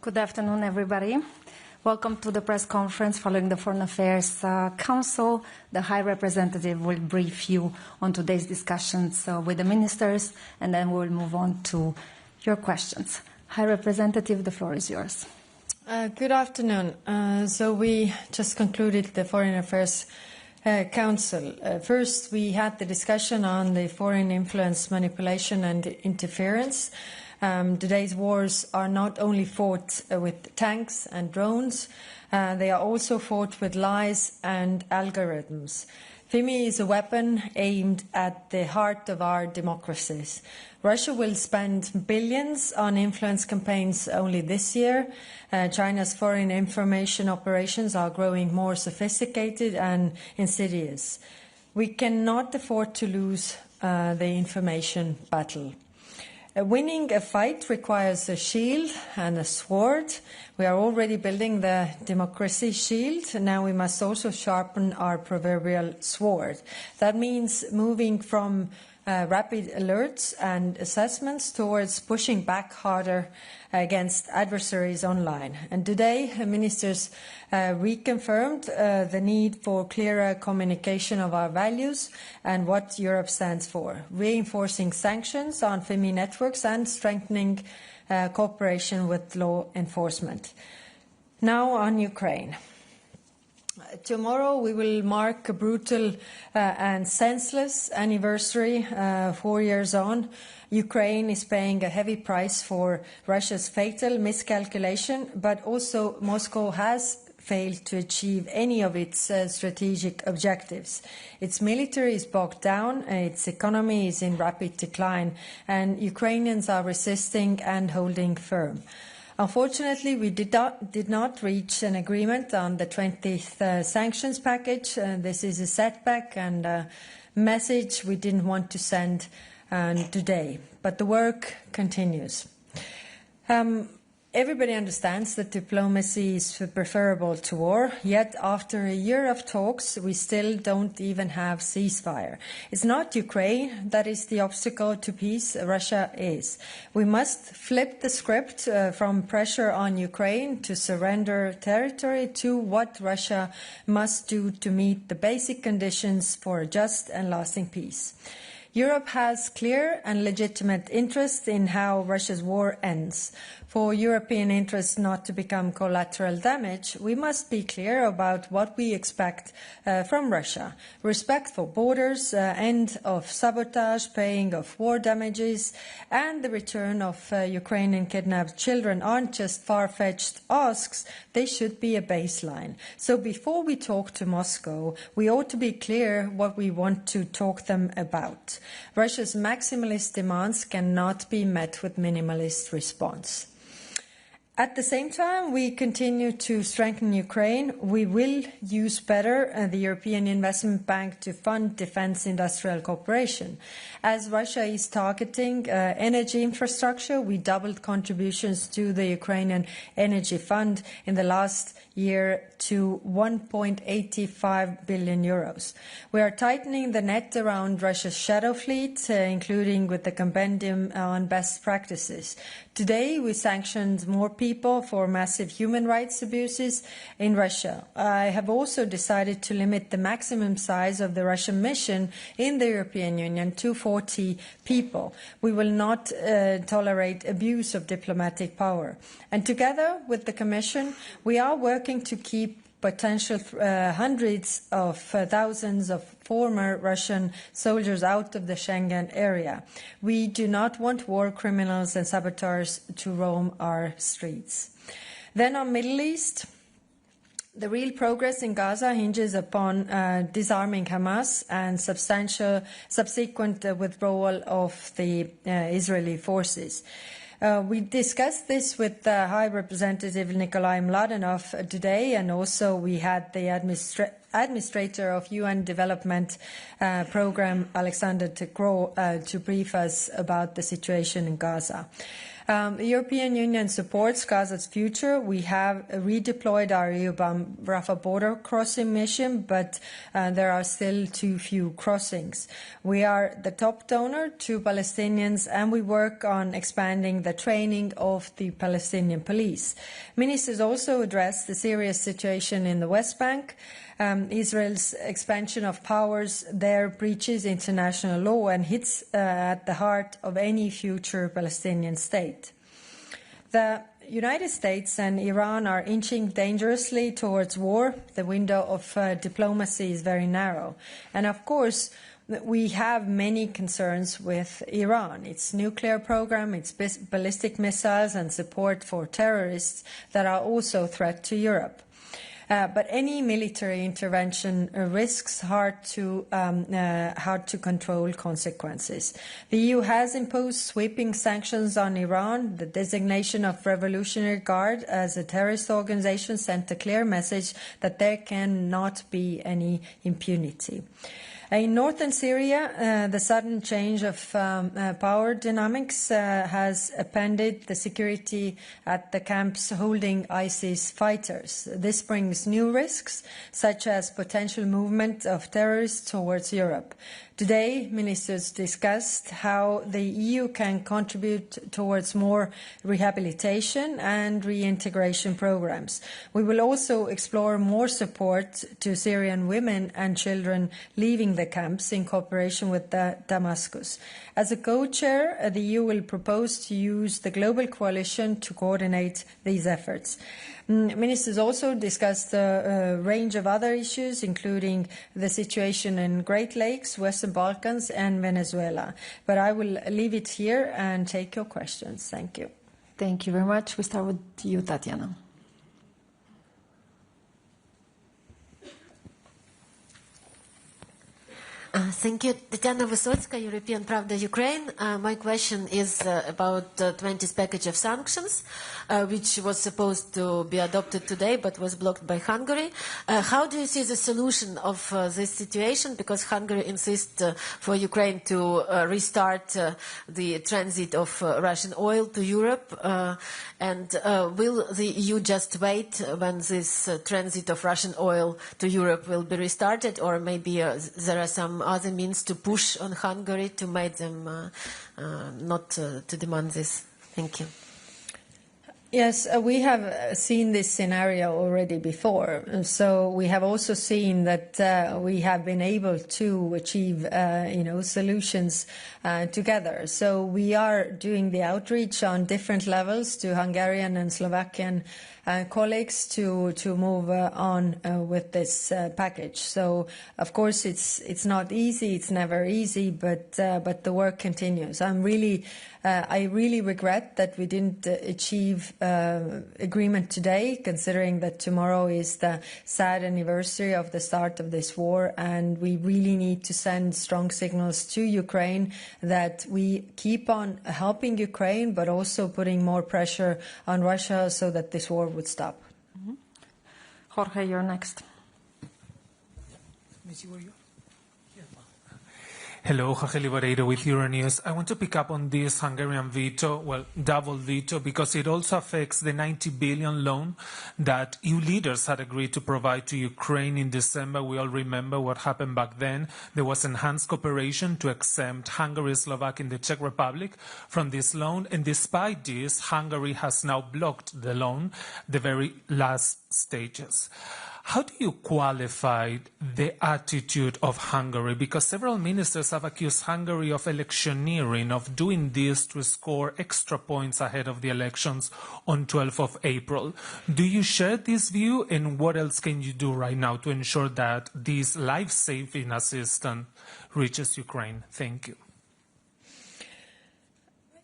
Good afternoon, everybody. Welcome to the press conference following the Foreign Affairs Council. The High Representative will brief you on today's discussions with the ministers, and then we'll move on to your questions. High Representative, the floor is yours. Good afternoon. So we just concluded the Foreign Affairs Council. First, we had the discussion on the foreign influence, manipulation and interference. Today's wars are not only fought with tanks and drones, they are also fought with lies and algorithms. FIMI is a weapon aimed at the heart of our democracies. Russia will spend billions on influence campaigns only this year. China's foreign information operations are growing more sophisticated and insidious. We cannot afford to lose the information battle. Winning a fight requires a shield and a sword. We are already building the democracy shield. Now we must also sharpen our proverbial sword. That means moving from rapid alerts and assessments towards pushing back harder against adversaries online. And today, ministers reconfirmed the need for clearer communication of our values and what Europe stands for, reinforcing sanctions on FIMI networks and strengthening cooperation with law enforcement. Now on Ukraine. Tomorrow we will mark a brutal and senseless anniversary 4 years on. Ukraine is paying a heavy price for Russia's fatal miscalculation, but also Moscow has failed to achieve any of its strategic objectives. Its military is bogged down, its economy is in rapid decline, and Ukrainians are resisting and holding firm. Unfortunately, we did not reach an agreement on the 20th sanctions package. This is a setback and a message we didn't want to send today. But the work continues. Everybody understands that diplomacy is preferable to war, yet after a year of talks, we still don't even have ceasefire. It's not Ukraine that is the obstacle to peace, Russia is. We must flip the script from pressure on Ukraine to surrender territory to what Russia must do to meet the basic conditions for a just and lasting peace. Europe has clear and legitimate interest in how Russia's war ends. For European interests not to become collateral damage, we must be clear about what we expect from Russia. Respect for borders, end of sabotage, paying of war damages, and the return of Ukrainian kidnapped children aren't just far-fetched asks, they should be a baseline. So before we talk to Moscow, we ought to be clear what we want to talk them about. Russia's maximalist demands cannot be met with minimalist response. At the same time, we continue to strengthen Ukraine. We will use better the European Investment Bank to fund defense industrial cooperation. As Russia is targeting energy infrastructure, we doubled contributions to the Ukrainian Energy Fund in the last year to 1.85 billion euros. We are tightening the net around Russia's shadow fleet, including with the compendium on best practices. Today, we sanctioned more people for massive human rights abuses in Russia. I have also decided to limit the maximum size of the Russian mission in the European Union to 40 people. We will not tolerate abuse of diplomatic power. And together with the Commission, we are working to keep potential hundreds of thousands of former Russian soldiers out of the Schengen area. We do not want war criminals and saboteurs to roam our streets. Then on Middle East, the real progress in Gaza hinges upon disarming Hamas and subsequent withdrawal of the Israeli forces. We discussed this with High Representative Nikolai Mladenov today, and also we had the Administrator of UN Development Program, Alexander Tegro, to brief us about the situation in Gaza. The European Union supports Gaza's future. We have redeployed our EU-BAM Rafah border crossing mission, but there are still too few crossings. We are the top donor to Palestinians, and we work on expanding the training of the Palestinian police. Ministers also addressed the serious situation in the West Bank. Israel's expansion of powers there breaches international law and hits at the heart of any future Palestinian state. The United States and Iran are inching dangerously towards war. The window of diplomacy is very narrow. And of course, we have many concerns with Iran, its nuclear program, its ballistic missiles and support for terrorists that are also a threat to Europe. But any military intervention risks hard to control consequences. The EU has imposed sweeping sanctions on Iran. The designation of Revolutionary Guard as a terrorist organization sent a clear message that there cannot be any impunity. In northern Syria, the sudden change of power dynamics has upended the security at the camps holding ISIS fighters. This brings new risks, such as potential movement of terrorists towards Europe. Today, ministers discussed how the EU can contribute towards more rehabilitation and reintegration programs. We will also explore more support to Syrian women and children leaving the camps in cooperation with Damascus. As a co-chair, the EU will propose to use the global coalition to coordinate these efforts. Ministers also discussed a range of other issues, including the situation in Great Lakes, Western Balkans and Venezuela. But I will leave it here and take your questions. Thank you. Thank you very much. We start with you, Tatiana. Thank you. Tatiana Vysotska, European Pravda, Ukraine. My question is about the 20th package of sanctions, which was supposed to be adopted today but was blocked by Hungary. How do you see the solution of this situation? Because Hungary insists for Ukraine to restart the transit of Russian oil to Europe. And will the EU just wait when this transit of Russian oil to Europe will be restarted, or maybe there are some other means to push on Hungary to make them not to demand this? Thank you. Yes, we have seen this scenario already before. So we have also seen that we have been able to achieve, solutions together. So we are doing the outreach on different levels to Hungarian and Slovakian colleagues to move on with this package. So of course it's not easy, it's never easy, but the work continues. I really regret that we didn't achieve agreement today, considering that tomorrow is the sad anniversary of the start of this war, and we really need to send strong signals to Ukraine that we keep on helping Ukraine, but also putting more pressure on Russia so that this war would stop. Mm-hmm. Jorge, you're next. Hello, Jorge Liboreiro with Euronews. I want to pick up on this Hungarian veto, well, double veto, because it also affects the 90 billion loan that EU leaders had agreed to provide to Ukraine in December. We all remember what happened back then. There was enhanced cooperation to exempt Hungary, Slovakia and the Czech Republic from this loan. And despite this, Hungary has now blocked the loan, the very last stages. How do you qualify the attitude of Hungary? Because several ministers have accused Hungary of electioneering, of doing this to score extra points ahead of the elections on 12th of April. Do you share this view, and what else can you do right now to ensure that this life-saving assistance reaches Ukraine? Thank you.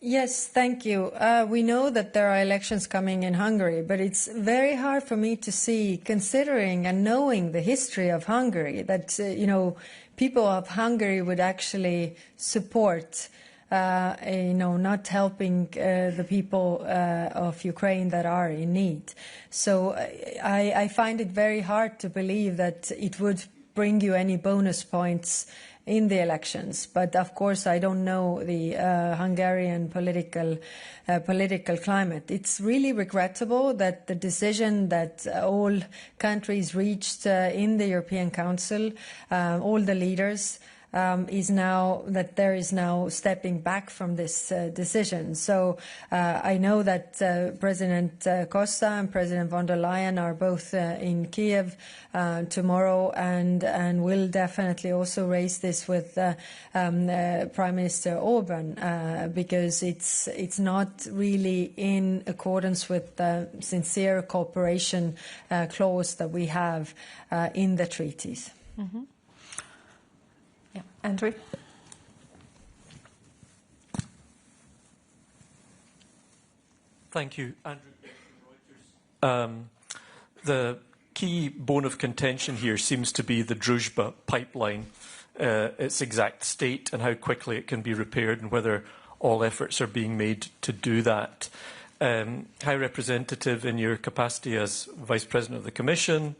Yes, thank you. We know that there are elections coming in Hungary, but it's very hard for me to see, considering and knowing the history of Hungary, that, people of Hungary would actually support, not helping the people of Ukraine that are in need. So I find it very hard to believe that it would bring you any bonus points in the elections. But of course, I don't know the Hungarian political climate. It's really regrettable that the decision that all countries reached in the European Council, all the leaders, is now that there is now stepping back from this decision. So I know that President Costa and President von der Leyen are both in Kiev tomorrow, and will definitely also raise this with Prime Minister Orban, because it's not really in accordance with the sincere cooperation clause that we have in the treaties. Mm-hmm. Yeah, Andrew. Thank you, Andrew. The key bone of contention here seems to be the Druzhba pipeline, its exact state and how quickly it can be repaired, and whether all efforts are being made to do that. High Representative, in your capacity as Vice President of the Commission,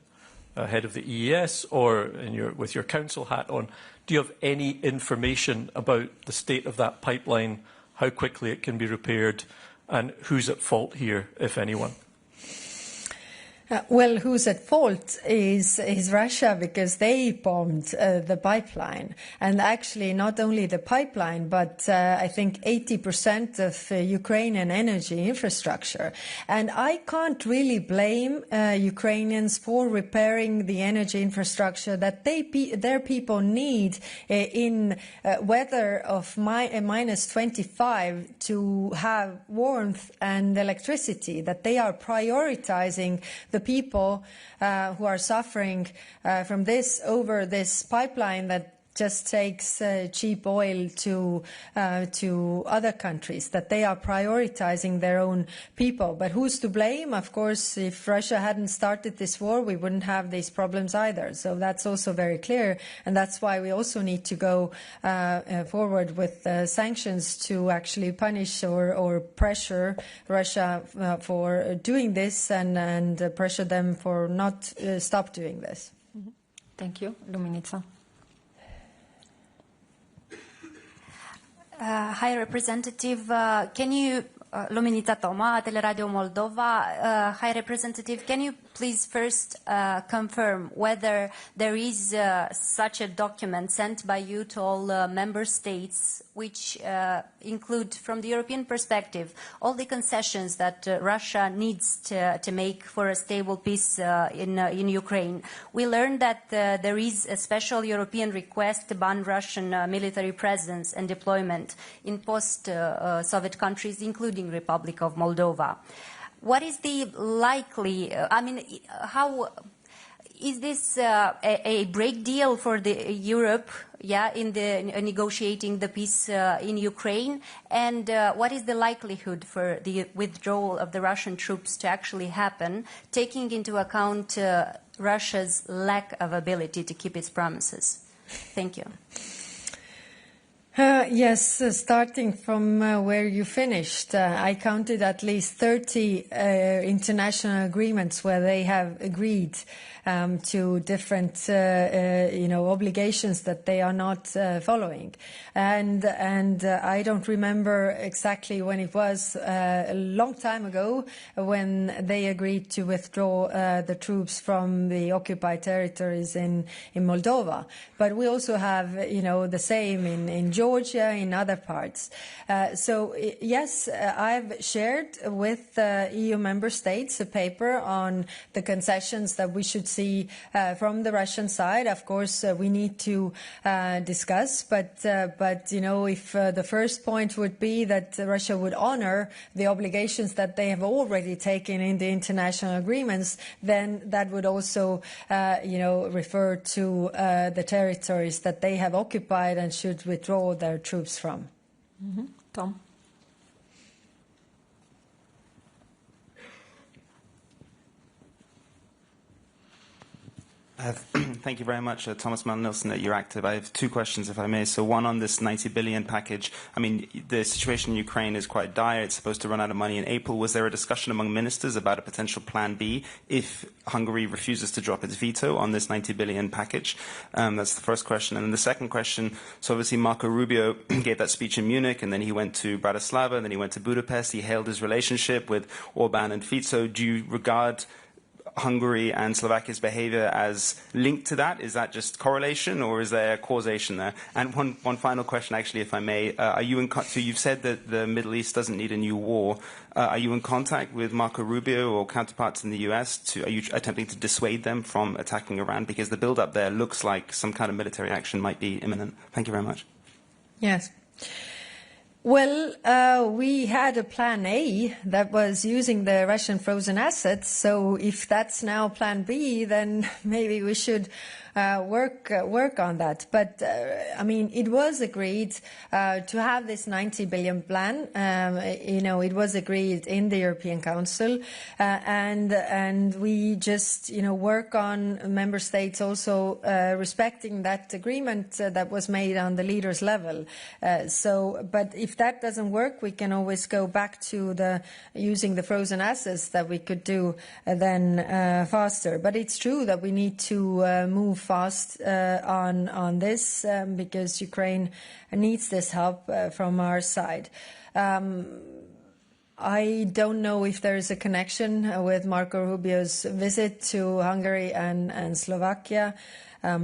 head of the EES, or with your council hat on, do you have any information about the state of that pipeline, how quickly it can be repaired, and who's at fault here, if anyone? Well, who's at fault is Russia, because they bombed the pipeline. And actually, not only the pipeline, but I think 80% of Ukrainian energy infrastructure. And I can't really blame Ukrainians for repairing the energy infrastructure that their people need in weather of minus 25 to have warmth and electricity, that they are prioritizing the people who are suffering from this over this pipeline that just takes cheap oil to other countries, that they are prioritizing their own people. But who's to blame? Of course, if Russia hadn't started this war, we wouldn't have these problems either. So that's also very clear. And that's why we also need to go forward with sanctions to actually punish or pressure Russia for doing this, and pressure them for not stop doing this. Mm-hmm. Thank you. Luminica. High Representative, can you, Luminita Toma, Teleradio Moldova, High Representative, can you please first confirm whether there is such a document sent by you to all member states which include, from the European perspective, all the concessions that Russia needs to make for a stable peace in Ukraine? We learned that there is a special European request to ban Russian military presence and deployment in post-Soviet countries, including Republic of Moldova. What is the likely, how is this a break deal for the Europe, in the negotiating the peace in Ukraine? And what is the likelihood for the withdrawal of the Russian troops to actually happen, taking into account Russia's lack of ability to keep its promises? Thank you. Yes, starting from where you finished, I counted at least 30 international agreements where they have agreed to different, obligations that they are not following. And I don't remember exactly when it was, a long time ago, when they agreed to withdraw the troops from the occupied territories in Moldova. But we also have, the same in Georgia, in other parts. So, yes, I've shared with EU member states a paper on the concessions that we should see from the Russian side. Of course, we need to discuss, but if the first point would be that Russia would honor the obligations that they have already taken in the international agreements, then that would also, refer to the territories that they have occupied and should withdraw their troops from. Mm-hmm. Tom? Thank you very much, Thomas Mann-Nielsen at Euractiv. I have two questions, if I may. So one on this 90 billion package. I mean, the situation in Ukraine is quite dire. It's supposed to run out of money in April. Was there a discussion among ministers about a potential plan B if Hungary refuses to drop its veto on this 90 billion package? That's the first question. And then the second question, so obviously Marco Rubio gave that speech in Munich, and then he went to Bratislava, and then he went to Budapest. He hailed his relationship with Orban and Fico. Do you regard Hungary and Slovakia's behavior as linked to that? Is that just correlation, or is there causation there? And one final question, actually, if I may. Are you so you've said that the Middle East doesn't need a new war. Are you in contact with Marco Rubio or counterparts in the US? Are you attempting to dissuade them from attacking Iran? Because the build-up there looks like some kind of military action might be imminent. Thank you very much. Yes. Well, we had a plan A that was using the Russian frozen assets. So if that's now plan B, then maybe we should work on that. But I mean, it was agreed to have this 90 billion plan. It was agreed in the European Council, and we just work on member states also respecting that agreement that was made on the leaders level. But if that doesn't work, we can always go back to using the frozen assets that we could do then faster. But it's true that we need to move fast on this because Ukraine needs this help from our side. I don't know if there is a connection with Marco Rubio's visit to Hungary and Slovakia.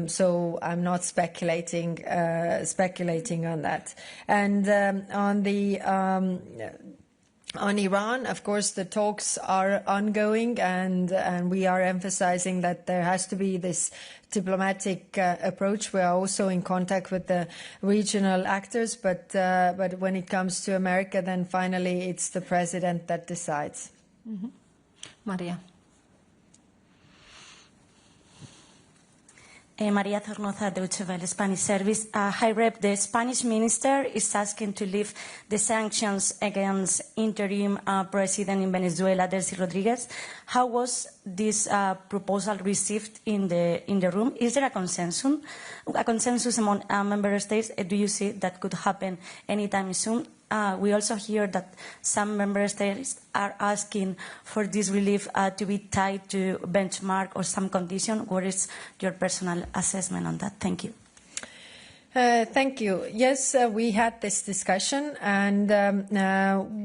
So I'm not speculating on that. And on Iran, of course, the talks are ongoing, and we are emphasizing that there has to be this diplomatic approach. We are also in contact with the regional actors, but when it comes to America, then finally it's the president that decides. Mm-hmm. Maria. Maria Zornoza, Deutsche Welle Spanish Service. High Rep, the Spanish minister is asking to lift the sanctions against interim president in Venezuela, Delcy Rodriguez. How was this proposal received in the room? Is there a consensus among member states? Do you see that could happen anytime soon? We also hear that some member states are asking for this relief to be tied to benchmark or some condition. What is your personal assessment on that? Thank you. Thank you. Yes, we had this discussion, and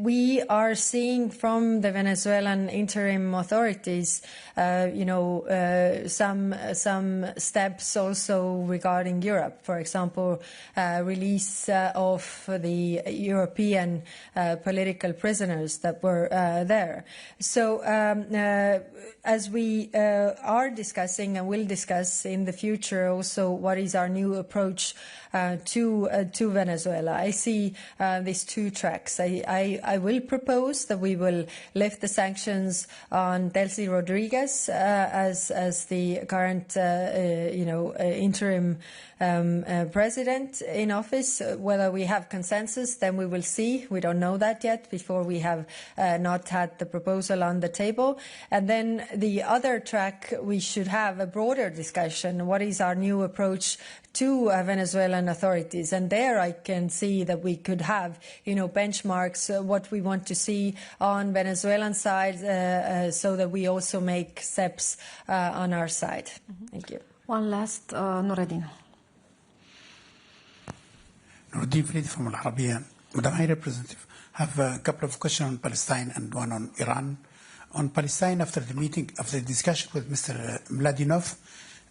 we are seeing from the Venezuelan interim authorities, some steps also regarding Europe. For example, release of the European political prisoners that were there. So as we are discussing and will discuss in the future also what is our new approach to Venezuela, I see these two tracks. I will propose that we will lift the sanctions on Delcy Rodriguez as the current interim president in office. Whether we have consensus, then we will see. We don't know that yet before we have not had the proposal on the table. And then the other track, we should have a broader discussion. What is our new approach to Venezuelan authorities? And there I can see that we could have, benchmarks, what we want to see on Venezuelan side, so that we also make steps on our side. Mm-hmm. Thank you. One last, Nureddin. Nureddin Farid from Al Arabiya. Madam High Representative, I have a couple of questions on Palestine and one on Iran. On Palestine, after the discussion with Mr. Mladinov,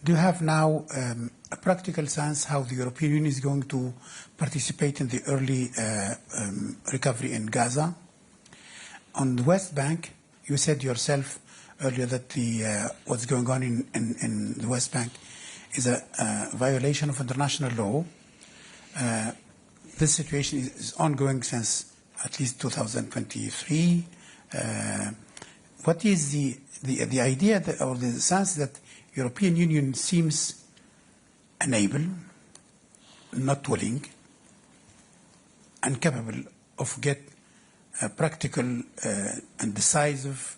do you have now a practical sense how the European Union is going to participate in the early recovery in Gaza? On the West Bank, you said yourself earlier that what's going on in the West Bank is a violation of international law. This situation is ongoing since at least 2023. What is the idea or the sense that European Union seems unable, not willing, incapable of get a practical and decisive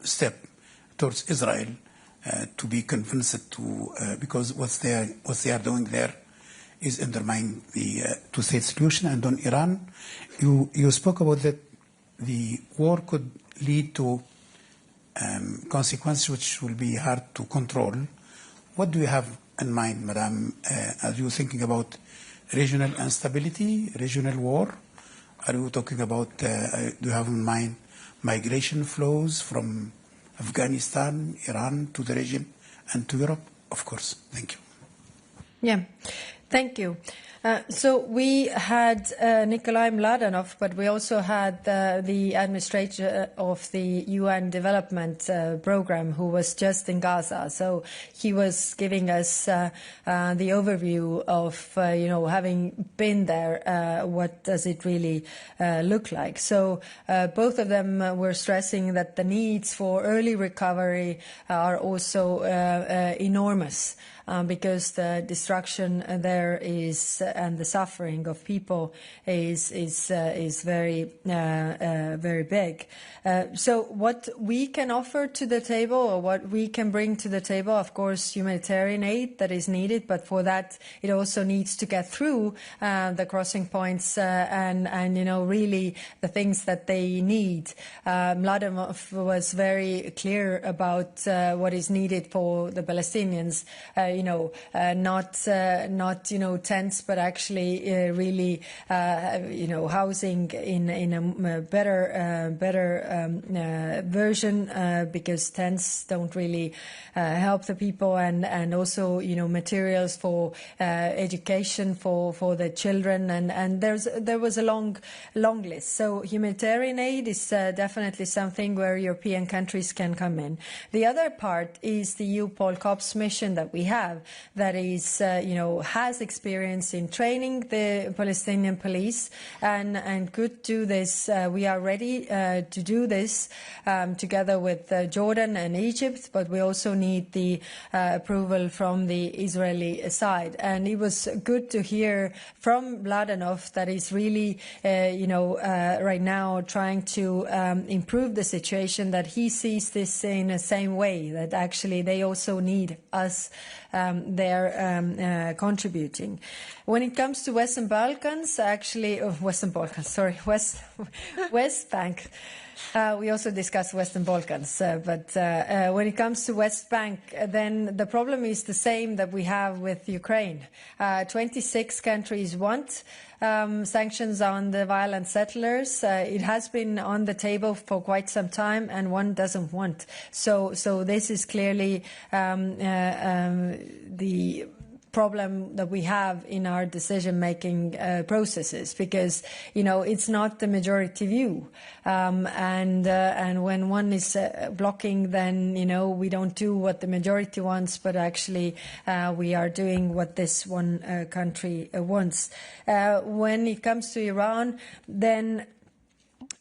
step towards Israel to be convinced to, because what they are doing there is undermining the two-state solution. And on Iran, you spoke about that the war could lead to consequences which will be hard to control. What do you have in mind, Madam? Are you thinking about regional instability, regional war? Are you talking about, do you have in mind migration flows from Afghanistan, Iran to the region and to Europe? Of course. Thank you. Yeah, thank you. So we had Nikolai Mladenov, but we also had the administrator of the UN Development Program, who was just in Gaza. So he was giving us the overview of, having been there, what does it really look like. So both of them were stressing that the needs for early recovery are also enormous. Because the destruction there is and the suffering of people is very very big. So what we can offer to the table, or what we can bring to the table, of course, humanitarian aid that is needed, but for that it also needs to get through the crossing points and really the things that they need. Mladenov was very clear about what is needed for the Palestinians. Not tents, but actually really housing in a better version, because tents don't really help the people, and also materials for education for the children, and there was a long list. So humanitarian aid is definitely something where European countries can come in. The other part is the EUPOL COPS mission that we have, that is, has experience in training the Palestinian police and could do this. We are ready to do this together with Jordan and Egypt, but we also need the approval from the Israeli side. And it was good to hear from Mladenov that is really, right now trying to improve the situation, that he sees this in the same way, that actually they also need us they're contributing. When it comes to Western Balkans, West Bank. We also discussed Western Balkans, but when it comes to West Bank, then the problem is the same that we have with Ukraine. 26 countries want sanctions on the violent settlers. It has been on the table for quite some time, and one doesn't want. So this is clearly the problem that we have in our decision-making processes, because it's not the majority view, and when one is blocking, then we don't do what the majority wants, but actually we are doing what this one country wants. When it comes to Iran, then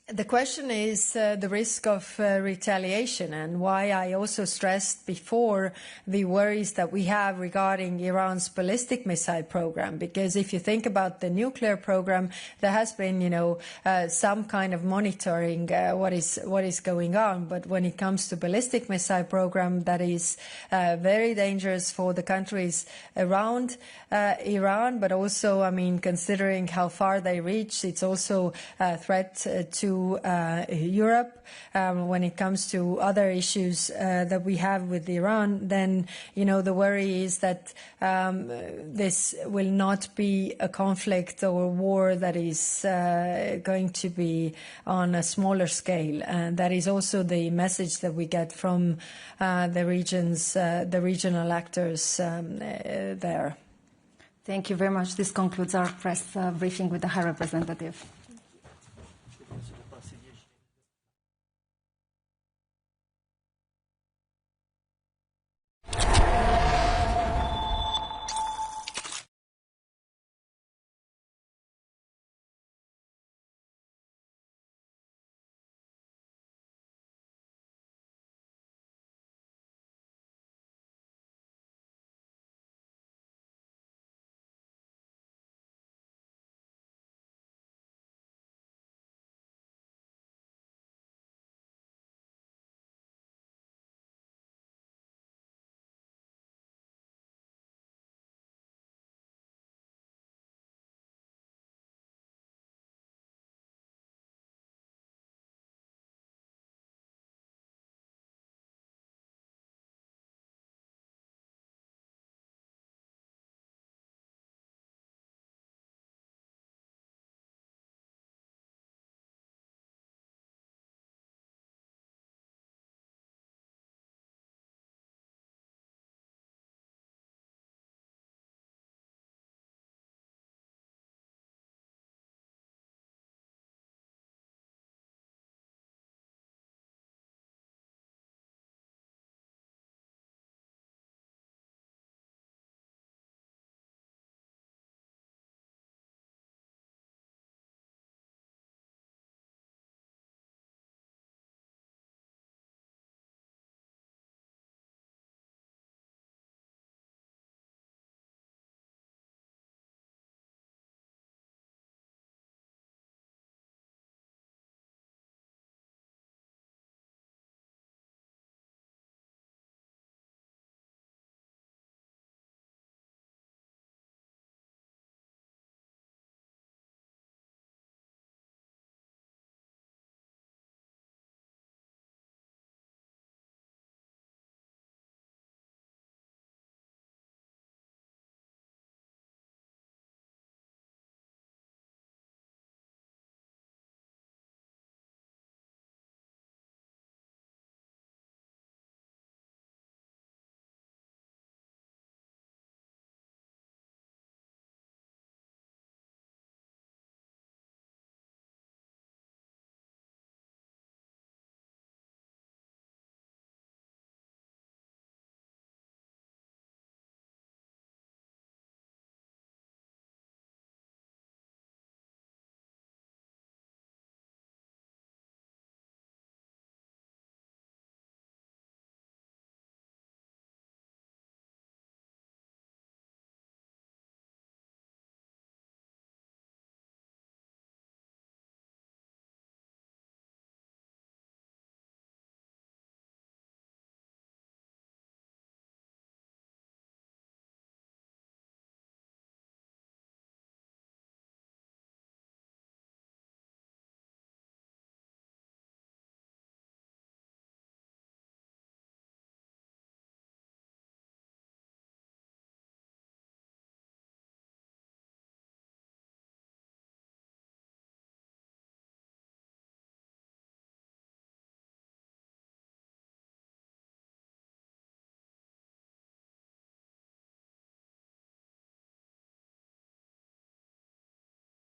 the question is the risk of retaliation, and why I also stressed before the worries that we have regarding Iran's ballistic missile program. Because if you think about the nuclear program, there has been, some kind of monitoring what is going on. But when it comes to ballistic missile program, that is very dangerous for the countries around Iran. But also, considering how far they reach, it's also a threat to Europe. When it comes to other issues that we have with Iran, then the worry is that this will not be a conflict or a war that is going to be on a smaller scale, and that is also the message that we get from the regional actors there. Thank you very much. This concludes our press briefing with the High Representative.